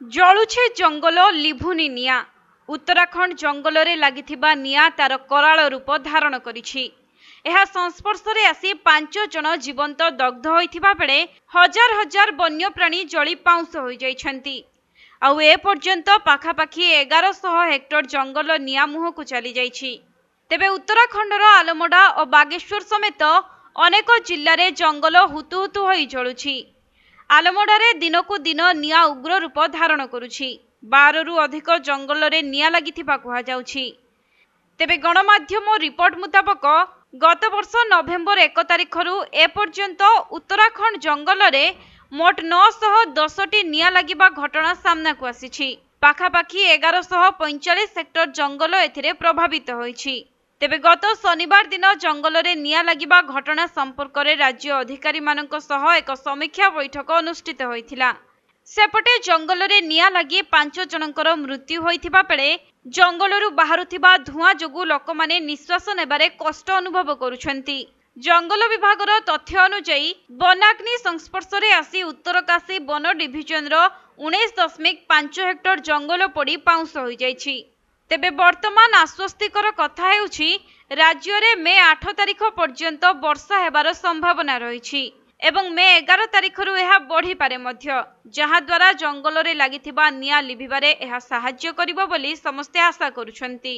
ଜଳୁଛି ଜଙ୍ଗଲ ଲିଭୁନି ନିଆଁ। उत्तराखंड जंगल रे लागिथिबा निआं तार कराल रूप धारण करिछि। एहा संस्पर्शरे आसी 5 जन जीवंत दग्ध होइथिबा बेले हजार हजार वन्यप्राणी जळी पाउंस होई जाइछन्ति। आउ ए पर्यंत पाखापाखी 1100 हेक्टर जंगल निआं मुहकु चली जाइछि। तेबे उत्तराखंडर आलमडा और बागेश्वर समेत अनेक जिल्ला रे जंगल हुतुहुतु होई जळुछि। आलमडारे दिनकु दिन निआं उग्र रूप धारण करुछि। 12 रु अधिक जंगल रे निआं लागिथिबा कुहा जाउछि। तेबे गणमाध्यम रिपोर्ट मुताबक गत वर्ष नवेम्बर 1 तारिख रु ए पर्यंत उत्तराखंड जंगल रे मोट 910टी निआं लागिबा घटना सामना को आसीछि। पाखापाखी 1145 हेक्टर जंगल एथिरे प्रभावित होइछि। तेबे गत शनिवार दिन जंगल रे निआं लागिबा घटना संपर्क रे राज्य अधिकारी मानक सह एक समीक्षा बैठक अनुष्ठित होइथिला। सेपटे जंगल रे निआं लागी 5 जनकर मृत्यु होइथिबा बेले जंगलरू बाहरुथिबा धुआं जोगु लोकमाने निश्वास नेबारे कष्ट अनुभव करुछन्ति। जंगल विभागर तथ्य अनुसार वनाग्नि संस्पर्श रे आसी उत्तरकाशी वन डिविजन रो 19.5 हेक्टर जंगल पड़ी पाउंस होई जाइछि। तेबे वर्तमान आश्वस्तिकर कथा हेउछि राज्य रे मे 8 तारिख पर्यंत वर्षा हेबार संभावना रहिछि एवं मे 11 तारिख रु एहा बढ़ी पारे मध्य, जहा द्वारा जंगल रे लागिथिबा निआं लिभिबारे एहा साहाय्य करिबो बोली समस्ते आशा करुछन्ति।